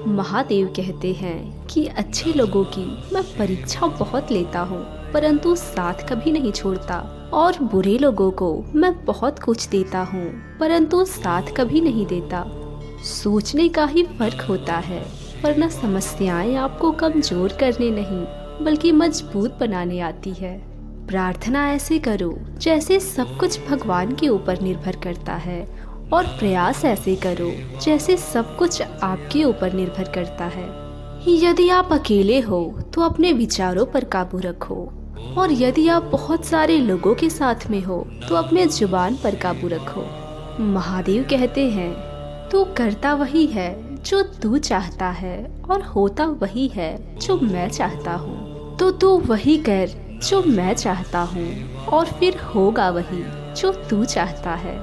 महादेव कहते हैं कि अच्छे लोगों की मैं परीक्षा बहुत लेता हूँ, परंतु साथ कभी नहीं छोड़ता, और बुरे लोगों को मैं बहुत कुछ देता हूँ, परंतु साथ कभी नहीं देता। सोचने का ही फर्क होता है, वरना समस्याएं आपको कमजोर करने नहीं बल्कि मजबूत बनाने आती है। प्रार्थना ऐसे करो जैसे सब कुछ भगवान के ऊपर निर्भर करता है, और प्रयास ऐसे करो जैसे सब कुछ आपके ऊपर निर्भर करता है। यदि आप अकेले हो तो अपने विचारों पर काबू रखो, और यदि आप बहुत सारे लोगों के साथ में हो तो अपने जुबान पर काबू रखो। महादेव कहते हैं, तू करता वही है जो तू चाहता है, और होता वही है जो मैं चाहता हूँ। तो तू वही कर जो मैं चाहता हूँ, और फिर होगा वही जो तू चाहता है।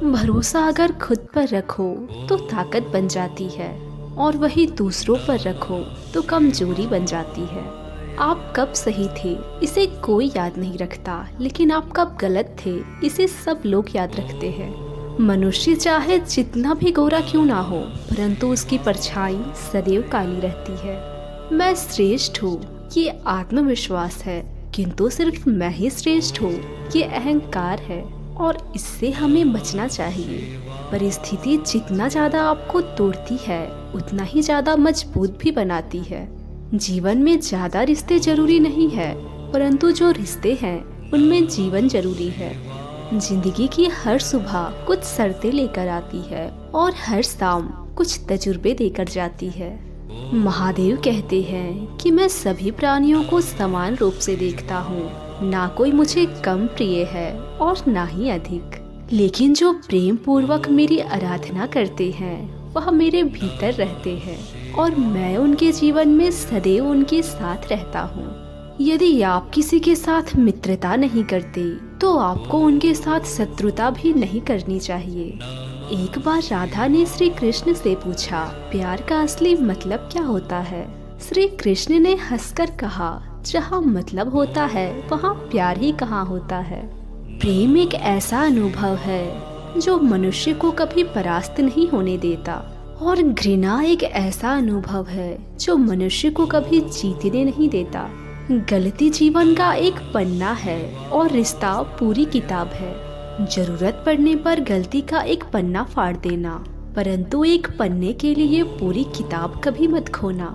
भरोसा अगर खुद पर रखो तो ताकत बन जाती है, और वही दूसरों पर रखो तो कमजोरी बन जाती है। आप कब सही थे इसे कोई याद नहीं रखता, लेकिन आप कब गलत थे इसे सब लोग याद रखते हैं। मनुष्य चाहे जितना भी गोरा क्यों ना हो, परंतु उसकी परछाई सदैव काली रहती है। मैं श्रेष्ठ हूँ ये आत्मविश्वास है, किंतु सिर्फ मैं ही श्रेष्ठ हूँ ये अहंकार है, और इससे हमें बचना चाहिए। परिस्थिति जितना ज्यादा आपको तोड़ती है उतना ही ज्यादा मजबूत भी बनाती है। जीवन में ज्यादा रिश्ते जरूरी नहीं है, परंतु जो रिश्ते हैं उनमें जीवन जरूरी है। जिंदगी की हर सुबह कुछ शर्तें लेकर आती है, और हर शाम कुछ तजुर्बे देकर जाती है। महादेव कहते हैं कि मैं सभी प्राणियों को समान रूप से देखता हूँ, ना कोई मुझे कम प्रिय है और ना ही अधिक, लेकिन जो प्रेम पूर्वक मेरी आराधना करते हैं वह मेरे भीतर रहते हैं, और मैं उनके जीवन में सदैव उनके साथ रहता हूँ। यदि आप किसी के साथ मित्रता नहीं करते तो आपको उनके साथ शत्रुता भी नहीं करनी चाहिए। एक बार राधा ने श्री कृष्ण से पूछा, प्यार का असली मतलब क्या होता है? श्री कृष्ण ने हंसकर कहा, जहाँ मतलब होता है वहाँ प्यार ही कहाँ होता है। प्रेम एक ऐसा अनुभव है जो मनुष्य को कभी परास्त नहीं होने देता, और घृणा एक ऐसा अनुभव है जो मनुष्य को कभी जीतने नहीं देता। गलती जीवन का एक पन्ना है और रिश्ता पूरी किताब है। जरूरत पड़ने पर गलती का एक पन्ना फाड़ देना, परंतु एक पन्ने के लिए पूरी किताब कभी मत खोना।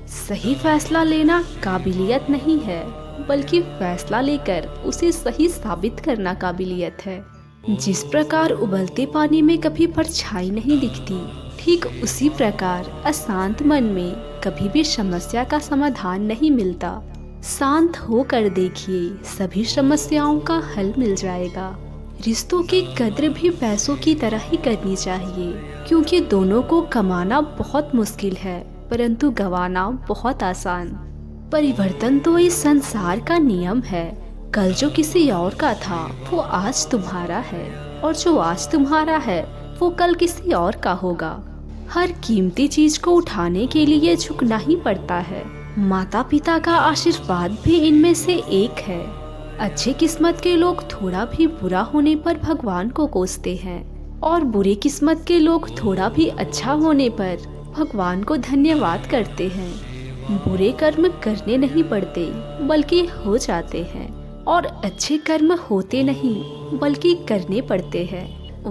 सही फैसला लेना काबिलियत नहीं है, बल्कि फैसला लेकर उसे सही साबित करना काबिलियत है। जिस प्रकार उबलते पानी में कभी परछाई नहीं दिखती, ठीक उसी प्रकार अशांत मन में कभी भी समस्या का समाधान नहीं मिलता। शांत होकर देखिए, सभी समस्याओं का हल मिल जाएगा। रिश्तों की कद्र भी पैसों की तरह ही करनी चाहिए, क्योंकि दोनों को कमाना बहुत मुश्किल है, परंतु गंवाना बहुत आसान। परिवर्तन तो इस संसार का नियम है। कल जो किसी और का था वो आज तुम्हारा है, और जो आज तुम्हारा है वो कल किसी और का होगा। हर कीमती चीज को उठाने के लिए झुकना ही पड़ता है। माता पिता का आशीर्वाद भी इनमें से एक है। अच्छे किस्मत के लोग थोड़ा भी बुरा होने पर भगवान को कोसते हैं, और बुरे किस्मत के लोग थोड़ा भी अच्छा होने पर भगवान को धन्यवाद करते हैं। बुरे कर्म करने नहीं पड़ते बल्कि हो जाते हैं, और अच्छे कर्म होते नहीं बल्कि करने पड़ते हैं।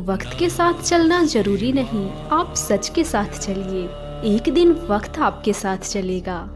वक्त के साथ चलना जरूरी नहीं, आप सच के साथ चलिए, एक दिन वक्त आपके साथ चलेगा।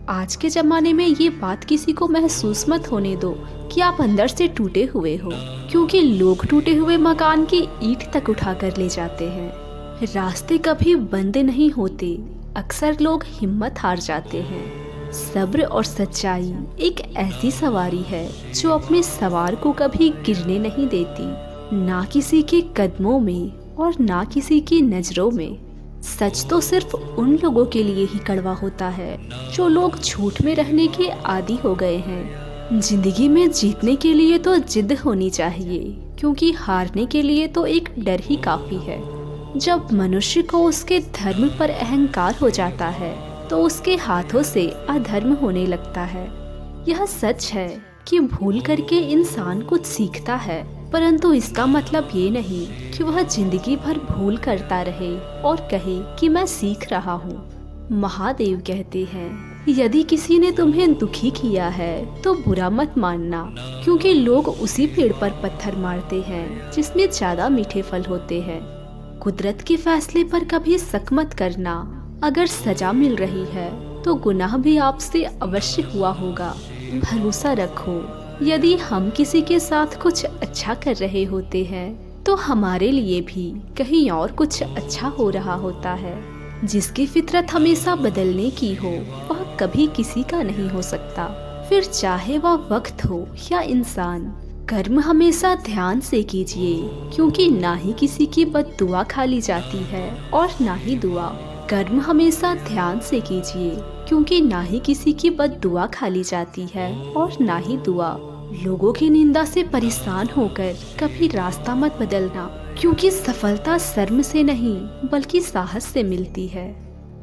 आज के जमाने में ये बात किसी को महसूस मत होने दो कि आप अंदर से टूटे हुए हो, क्योंकि लोग टूटे हुए मकान की ईंट तक उठा कर ले जाते हैं। रास्ते कभी बंद नहीं होते, अक्सर लोग हिम्मत हार जाते हैं। सब्र और सच्चाई एक ऐसी सवारी है जो अपने सवार को कभी गिरने नहीं देती, ना किसी के कदमों में और ना किसी की नजरों में। सच तो सिर्फ उन लोगों के लिए ही कड़वा होता है जो लोग झूठ में रहने के आदी हो गए हैं। जिंदगी में जीतने के लिए तो जिद होनी चाहिए, क्योंकि हारने के लिए तो एक डर ही काफी है। जब मनुष्य को उसके धर्म पर अहंकार हो जाता है तो उसके हाथों से अधर्म होने लगता है। यह सच है कि भूल करके इंसान कुछ सीखता है, परंतु इसका मतलब ये नहीं कि वह जिंदगी भर भूल करता रहे और कहे कि मैं सीख रहा हूँ। महादेव कहते हैं, यदि किसी ने तुम्हें दुखी किया है तो बुरा मत मानना, क्योंकि लोग उसी पेड़ पर पत्थर मारते हैं जिसमें ज्यादा मीठे फल होते हैं। कुदरत के फैसले पर कभी शक मत करना। अगर सजा मिल रही है तो गुनाह भी आपसे अवश्य हुआ होगा। भरोसा रखो, यदि हम किसी के साथ कुछ अच्छा कर रहे होते हैं तो हमारे लिए भी कहीं और कुछ अच्छा हो रहा होता है। जिसकी फितरत हमेशा बदलने की हो वह कभी किसी का नहीं हो सकता, फिर चाहे वह वक्त हो या इंसान। कर्म हमेशा ध्यान से कीजिए, क्योंकि ना ही किसी की बद्दुआ खाली जाती है और ना ही दुआ। कर्म हमेशा ध्यान से कीजिए, क्योंकि ना ही किसी की बद्दुआ खाली जाती है और ना ही दुआ। लोगों की निंदा से परेशान होकर कभी रास्ता मत बदलना, क्योंकि सफलता शर्म से नहीं बल्कि साहस से मिलती है।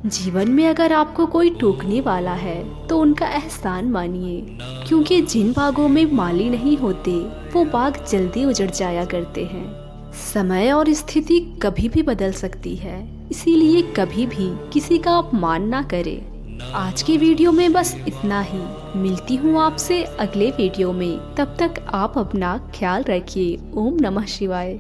जीवन में अगर आपको कोई टोकने वाला है तो उनका एहसान मानिए, क्योंकि जिन बागों में माली नहीं होते वो बाग जल्दी उजड़ जाया करते हैं। समय और स्थिति कभी भी बदल सकती है, इसीलिए कभी भी किसी का अपमान ना करें। आज की वीडियो में बस इतना ही। मिलती हूँ आपसे अगले वीडियो में। तब तक आप अपना ख्याल रखिए। ओम नमः शिवाय।